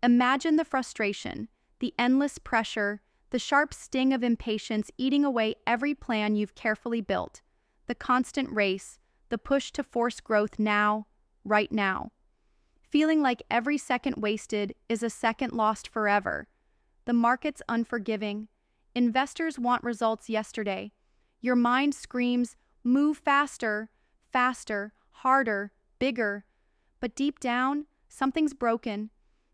Imagine the frustration, the endless pressure, the sharp sting of impatience eating away every plan you've carefully built, the constant race, the push to force growth now, right now. Feeling like every second wasted is a second lost forever. The market's unforgiving. Investors want results yesterday. Your mind screams, move faster, faster, harder, bigger. But deep down, something's broken.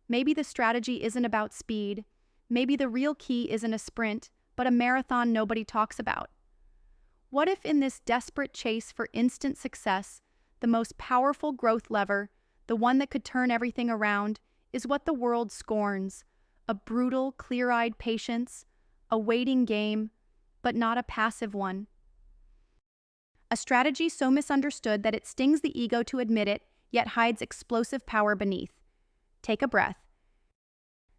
Maybe the strategy isn't about speed. Maybe the real key isn't a sprint, but a marathon nobody talks about. What if in this desperate chase for instant success, the most powerful growth lever, the one that could turn everything around, is what the world scorns: a brutal, clear-eyed patience, a waiting game, but not a passive one. A strategy so misunderstood that it stings the ego to admit it, yet hides explosive power beneath. Take a breath.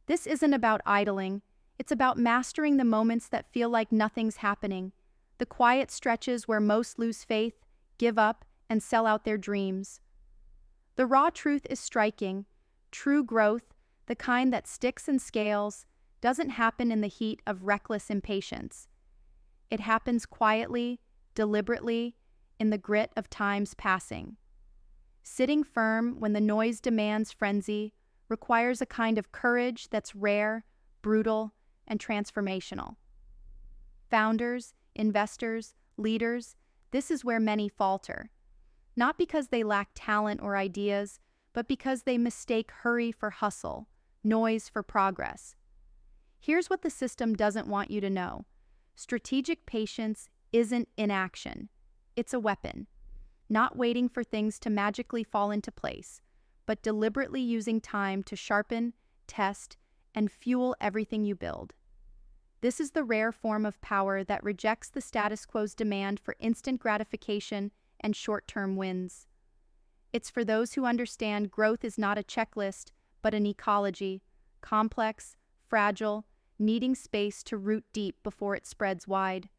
This isn't about idling. It's about mastering the moments that feel like nothing's happening, the quiet stretches where most lose faith, give up, and sell out their dreams. The raw truth is striking. True growth, the kind that sticks and scales, doesn't happen in the heat of reckless impatience. It happens quietly, deliberately, in the grit of time's passing. Sitting firm when the noise demands frenzy requires a kind of courage that's rare, brutal, and transformational. Founders, investors, leaders, this is where many falter. Not because they lack talent or ideas, but because they mistake hurry for hustle, noise for progress. Here's what the system doesn't want you to know. Strategic patience isn't inaction. It's a weapon. Not waiting for things to magically fall into place, but deliberately using time to sharpen, test, and fuel everything you build. This is the rare form of power that rejects the status quo's demand for instant gratification and short-term wins. It's for those who understand growth is not a checklist, but an ecology, complex, fragile, needing space to root deep before it spreads wide.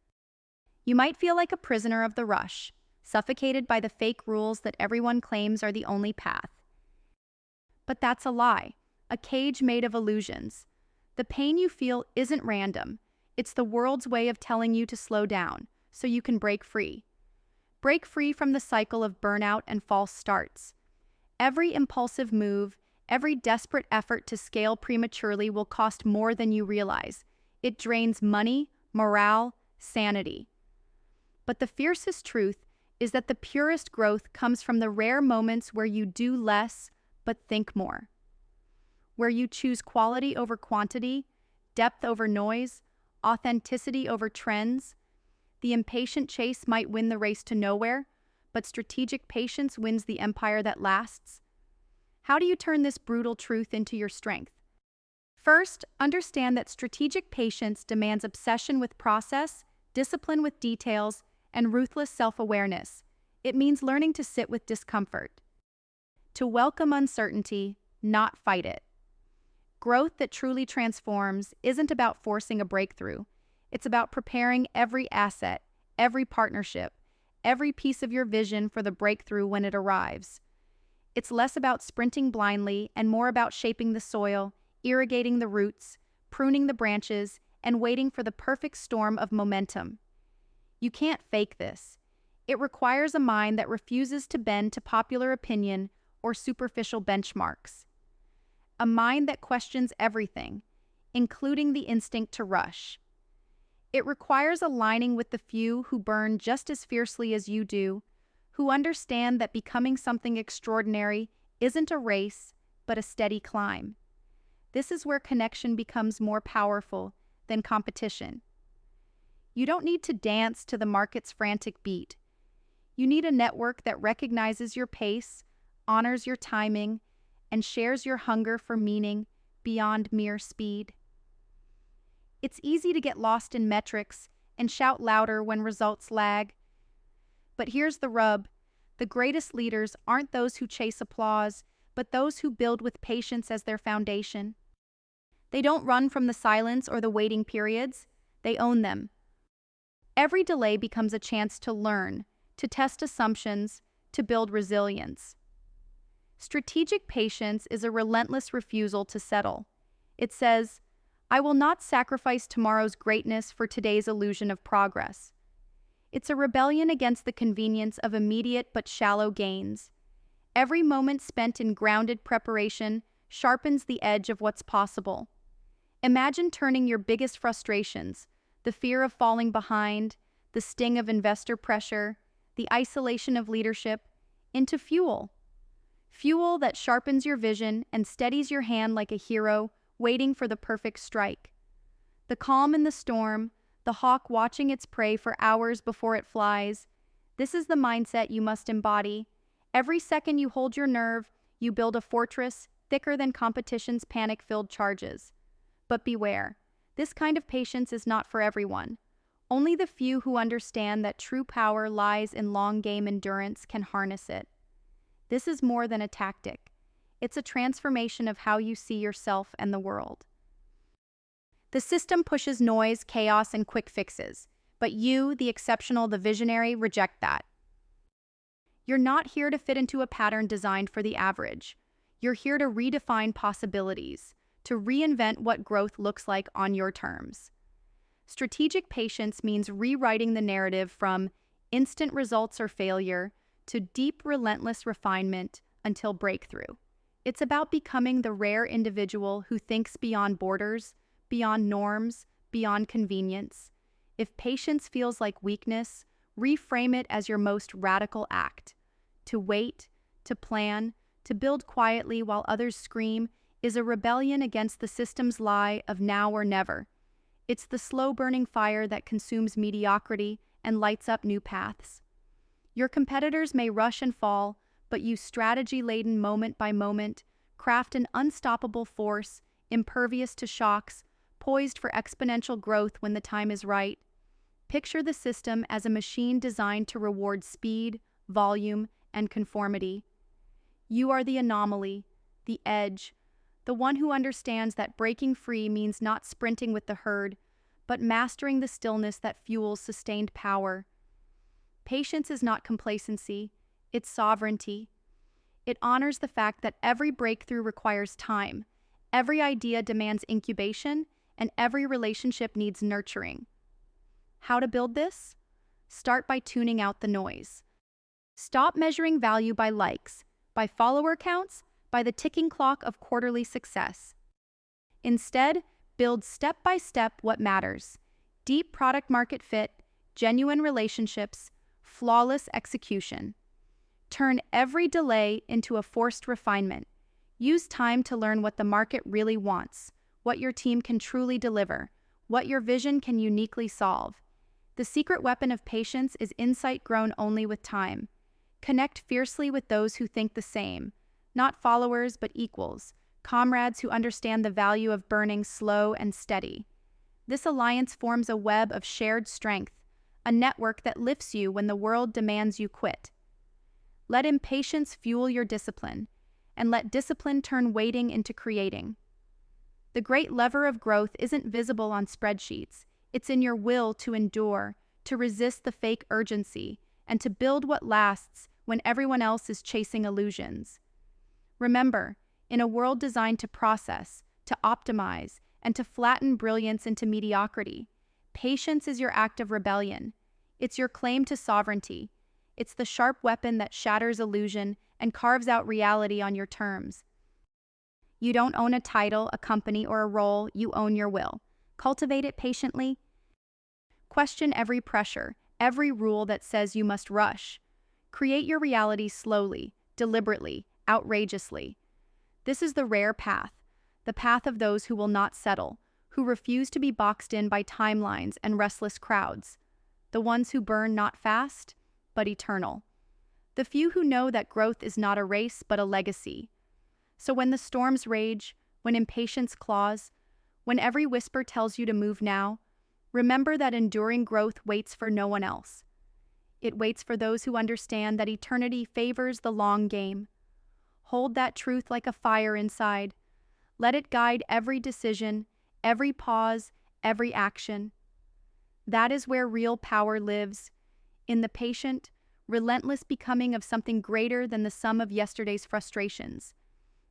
You might feel like a prisoner of the rush, suffocated by the fake rules that everyone claims are the only path. But that's a lie, a cage made of illusions. The pain you feel isn't random. It's the world's way of telling you to slow down, so you can break free. Break free from the cycle of burnout and false starts. Every impulsive move, every desperate effort to scale prematurely will cost more than you realize. It drains money, morale, sanity. But the fiercest truth is that the purest growth comes from the rare moments where you do less, but think more. Where you choose quality over quantity, depth over noise, authenticity over trends. The impatient chase might win the race to nowhere, but strategic patience wins the empire that lasts. How do you turn this brutal truth into your strength? First, understand that strategic patience demands obsession with process, discipline with details, and ruthless self-awareness. It means learning to sit with discomfort, to welcome uncertainty, not fight it. Growth that truly transforms isn't about forcing a breakthrough. It's about preparing every asset, every partnership, every piece of your vision for the breakthrough when it arrives. It's less about sprinting blindly and more about shaping the soil, irrigating the roots, pruning the branches, and waiting for the perfect storm of momentum. You can't fake this. It requires a mind that refuses to bend to popular opinion or superficial benchmarks. A mind that questions everything, including the instinct to rush. It requires aligning with the few who burn just as fiercely as you do, who understand that becoming something extraordinary isn't a race, but a steady climb. This is where connection becomes more powerful than competition. You don't need to dance to the market's frantic beat. You need a network that recognizes your pace, honors your timing, and shares your hunger for meaning beyond mere speed. It's easy to get lost in metrics and shout louder when results lag. But here's the rub. The greatest leaders aren't those who chase applause, but those who build with patience as their foundation. They don't run from the silence or the waiting periods. They own them. Every delay becomes a chance to learn, to test assumptions, to build resilience. Strategic patience is a relentless refusal to settle. It says, I will not sacrifice tomorrow's greatness for today's illusion of progress. It's a rebellion against the convenience of immediate but shallow gains. Every moment spent in grounded preparation sharpens the edge of what's possible. Imagine turning your biggest frustrations, the fear of falling behind, the sting of investor pressure, the isolation of leadership, into fuel. Fuel that sharpens your vision and steadies your hand like a hero waiting for the perfect strike. The calm in the storm, the hawk watching its prey for hours before it flies. This is the mindset you must embody. Every second you hold your nerve, you build a fortress thicker than competition's panic-filled charges. But beware, this kind of patience is not for everyone. Only the few who understand that true power lies in long-game endurance can harness it. This is more than a tactic. It's a transformation of how you see yourself and the world. The system pushes noise, chaos, and quick fixes, but you, the exceptional, the visionary, reject that. You're not here to fit into a pattern designed for the average. You're here to redefine possibilities, to reinvent what growth looks like on your terms. Strategic patience means rewriting the narrative from instant results or failure to deep, relentless refinement until breakthrough. It's about becoming the rare individual who thinks beyond borders, beyond norms, beyond convenience. If patience feels like weakness, reframe it as your most radical act. To wait, to plan, to build quietly while others scream is a rebellion against the system's lie of now or never. It's the slow-burning fire that consumes mediocrity and lights up new paths. Your competitors may rush and fall, but you, strategy-laden moment by moment, craft an unstoppable force, impervious to shocks, poised for exponential growth when the time is right. Picture the system as a machine designed to reward speed, volume, and conformity. You are the anomaly, the edge, the one who understands that breaking free means not sprinting with the herd, but mastering the stillness that fuels sustained power. Patience is not complacency, it's sovereignty. It honors the fact that every breakthrough requires time, every idea demands incubation, and every relationship needs nurturing. How to build this? Start by tuning out the noise. Stop measuring value by likes, by follower counts, by the ticking clock of quarterly success. Instead, build step by step what matters: deep product market fit, genuine relationships, flawless execution. Turn every delay into a forced refinement. Use time to learn what the market really wants, what your team can truly deliver, what your vision can uniquely solve. The secret weapon of patience is insight grown only with time. Connect fiercely with those who think the same, not followers but equals, comrades who understand the value of burning slow and steady. This alliance forms a web of shared strength, a network that lifts you when the world demands you quit. Let impatience fuel your discipline, and let discipline turn waiting into creating. The great lever of growth isn't visible on spreadsheets. It's in your will to endure, to resist the fake urgency, and to build what lasts when everyone else is chasing illusions. Remember, in a world designed to process, to optimize, and to flatten brilliance into mediocrity, patience is your act of rebellion. It's your claim to sovereignty. It's the sharp weapon that shatters illusion and carves out reality on your terms. You don't own a title, a company, or a role. You own your will. Cultivate it patiently. Question every pressure, every rule that says you must rush. Create your reality slowly, deliberately, outrageously. This is the rare path, the path of those who will not settle, who refuse to be boxed in by timelines and restless crowds, the ones who burn not fast, but eternal. The few who know that growth is not a race but a legacy. So when the storms rage, when impatience claws, when every whisper tells you to move now, remember that enduring growth waits for no one else. It waits for those who understand that eternity favors the long game. Hold that truth like a fire inside. Let it guide every decision, every pause, every action. That is where real power lives, in the patient, relentless becoming of something greater than the sum of yesterday's frustrations.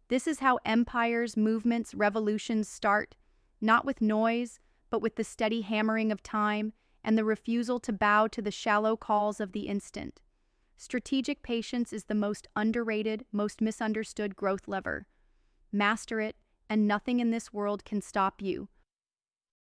This is how empires, movements, revolutions start, not with noise, but with the steady hammering of time and the refusal to bow to the shallow calls of the instant. Strategic patience is the most underrated, most misunderstood growth lever. Master it, and nothing in this world can stop you.